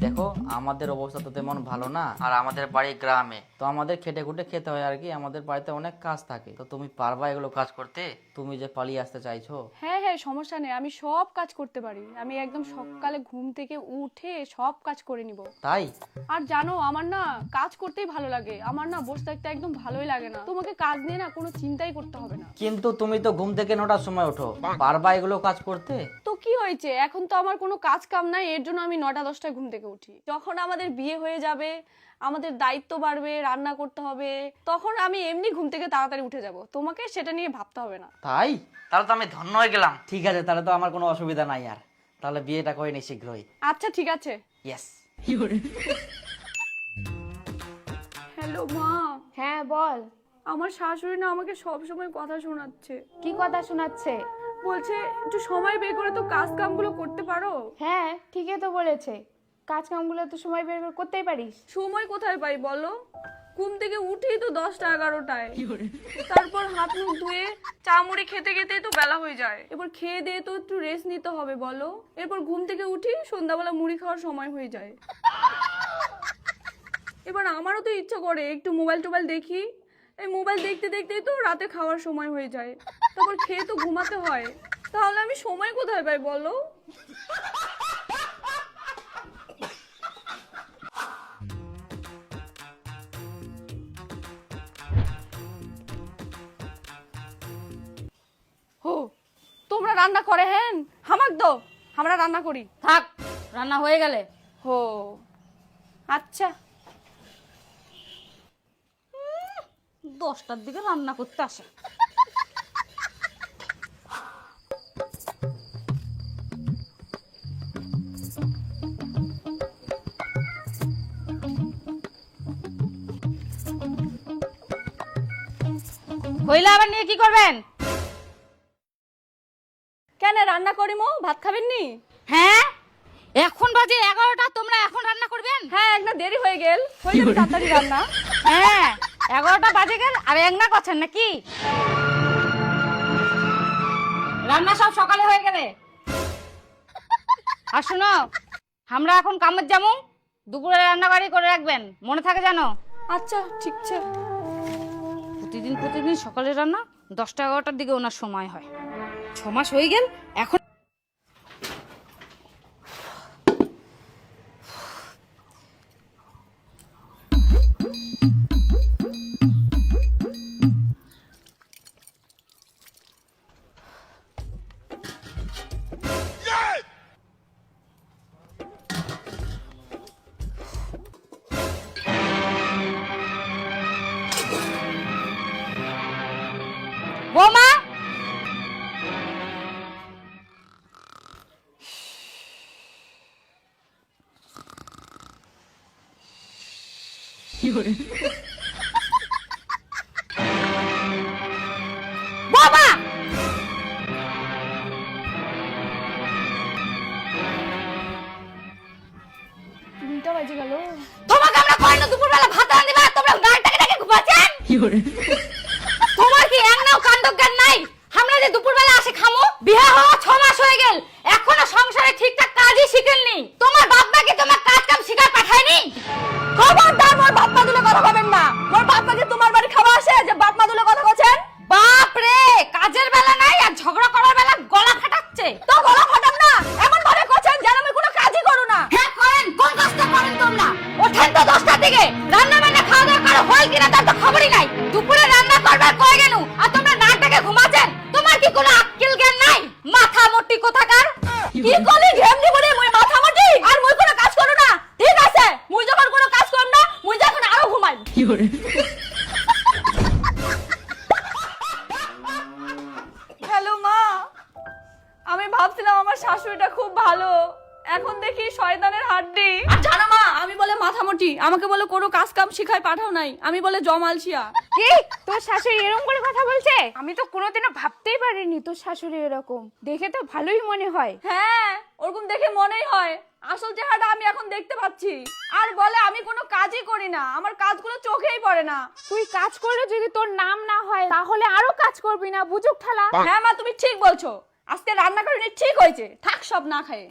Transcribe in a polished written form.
দেখো আমাদের অবস্থা তো তেমন ভালো না, আর আমাদের বাড়ি গ্রামে, তো আমাদের খেটে খুটে খেতে হয় আর কি। আমাদের বাড়িতে অনেক কাজ থাকে, তো তুমি পারবা এগুলো কাজ করতে? তুমি যে পালিয়ে আসতে চাইছো? হ্যাঁ হ্যাঁ, সমস্যা নেই, আমি সব কাজ করতে পারি। আমি একদম সকালে ঘুম থেকে উঠে সব কাজ করে নিব। তাই? আর জানো, আমার না কাজ করতেই ভালো লাগে। আমার না বসে থাকতে একদম ভালোই লাগে না। তোমাকে কাজ নিয়ে না কোনো চিন্তাই করতে হবে না। কিন্তু তুমি তো ঘুম থেকে 9টার সময় ওঠো, পারবা এগুলো কাজ করতে? তো কি হয়েছে, এখন তো আমার কোনো কাজ কাম নাই, এর জন্য আমি 9টা-10টায় ঘুম থেকে উঠি। যখন আমাদের বিয়ে হয়ে যাবে, আমাদের দায়িত্ব বাড়বে, রান্না করতে হবে, তখন আমি এমনি ঘুম থেকে তাড়াতাড়ি উঠে যাব। তোমাকে সেটা নিয়ে ভাবতে হবে না। তাই? তাহলে তো আমি ধন্য হয়ে গেলাম। ঠিক আছে, তাহলে তো আমার কোনো অসুবিধা নাই আর। তাহলে বিয়েটা করে নি শীঘ্রই। আচ্ছা ঠিক আছে। ইয়েস। হ্যালো মা। হ্যাঁ বল, আমার শাশুড়ি না আমাকে সব সময় কথা শোনাচ্ছে। কি কথা শোনাচ্ছে? বলছে একটু সময় বের করে তো কাজ কামগুলো করতে পারো। হ্যাঁ ঠিকই তো বলেছে, কাজ কামগুলো তো সময় বের করে করতেই পারিস। সময় কোথায় পাই বলো? ঘুম থেকে উঠেই তো 10টা-11টায়, তারপর হাত মুখ ধুয়ে চা মুড়ি খেতে খেতেই তো বেলা হয়ে যায়। এবার খেয়ে দিয়ে তো একটু রেস্ট নিতে হবে বলো। এরপর ঘুম থেকে উঠি সন্ধ্যাবেলা মুড়ি খাওয়ার সময় হয়ে যায়। এবার আমারও তো ইচ্ছা করে একটু মোবাইল টোবাইল দেখি। এই মোবাইল দেখতে দেখতেই তো রাতে খাওয়ার সময় হয়ে যায়। তারপর খেয়ে তো ঘুমাতে হয়। তাহলে আমি সময় কোথায় পাই বলো? হো, তোমরা রান্না করে? হ্যাঁ হামাক দো, আমরা রান্না করি। থাক, রান্না হয়ে গেলে। হো আচ্ছা। 10টার দিকে রান্না করতে আসে। হইলে আবার নিয়ে কি করবেন? কেন রান্না করি মো, ভাত খাবেন নি? হ্যাঁ, এখন বাজে 11টা, তোমরা এখন রান্না করবেন? হ্যাঁ একটা দেরি হয়ে গেল, হয়ে যাবে তাড়াতাড়ি রান্না। হ্যাঁ 11টা বাজে গেল আর একনা করছেন নাকি? রান্না সব সকালে হয়ে গেলে। আর শুনো, আমরা এখন কামের যাবো, দুপুরে রান্না বাড়ি করে রাখবেন, মনে থাকে জানো? আচ্ছা ঠিক আছে। প্রতিদিন সকালে রান্না, 10টা-11টার দিকে ওনার সময় হয়। 6 মাস হয়ে গেল এখন। বৌমা, বাবা, 3টা বাজে গেল। তোমাকে আমরা কই না দুপুরবেলা ভাত রান্না দিবা, তোমরা গাড়িটাকে ডেকে ঘুমাচ্ছেন? তোমার কি একনাও কাণ্ডজ্ঞান নাই? আমরা যে দুপুরবেলা আসে খামু, বিয়ে হওয়া 6 মাস হয়ে গেল, এখনো সংসারে ঠিকঠাক কাজই শিখেননি। তোমার বাপ মা কি তোমার কাজ কাম শিখায় পাঠায়নি? খবরদার মোর বাপ মা দুলে কথা বলবেন না। মোর বাপ মা কি তোমার বাড়ি খাওয়া আসে যে বাপ মা দুলে কথা বলছেন? বাপ রে, কাজের বেলা নাই আর ঝগড়া করার বেলা গলা ফাটাচ্ছে। তো গলা ফাটাম না, এমন ভাবে কোছেন যেন আমি কোনো কাজই করু না। হ্যাঁ করেন, কোন কাজটা করেন তোমরা? ওঠেন তো 10টার দিকে, রান্না বান্না খাওয়া দাওয়া করো, হয় কিনা তার তো খবরই নাই। দুপুরে রান্না করবার কই গেল আর তোমরা নাকটাকে ঘুমাচ্ছেন? তোমার কি কোনো আক্কেল জ্ঞান নাই? মাথা মোটি কোথাকার। কি কলি ঘেমনি বলে মুই মাথা মাটি আর মুই কোনো কাজ করু না? ঠিক আছে, মুই যখন কোনো কাজ করব না, মুই যখন আরো ঘুমাই। হ্যালো মা, আমি ভাবছিলাম আমার শাশুড়িটা খুব ভালো, এখন দেখি শয়তানের হাড্ডি। আর জানো মা, আমি বলে মাথামোটি, আমাকে বলে কোনো কাজ কাম শিখায় পাঠাও নাই, আমি বলে জমালছিয়া। কি তোর শাশুড়ি এরকম করে কথা বলছে? আমি তো কোনোদিনও ভাবতেই পারিনি তোর শাশুড়ি এরকম। দেখে তো ভালোই মনে হয়। হ্যাঁ ওরকম দেখে মনেই হয়, আসল চেহারাটা আমি এখন দেখতে পাচ্ছি। আর বলে আমি কোনো কাজই করি না, আমার কাজগুলো চোখেই পড়ে না। তুই কাজ করলে যদি তোর নাম না হয় তাহলে আরো কাজ করবি না, বুঝুক ঠালা। হ্যাঁ মা তুমি ঠিক বলছো, আজকে রান্না করে ঠিক হয়েছে, থাক সব না খায়।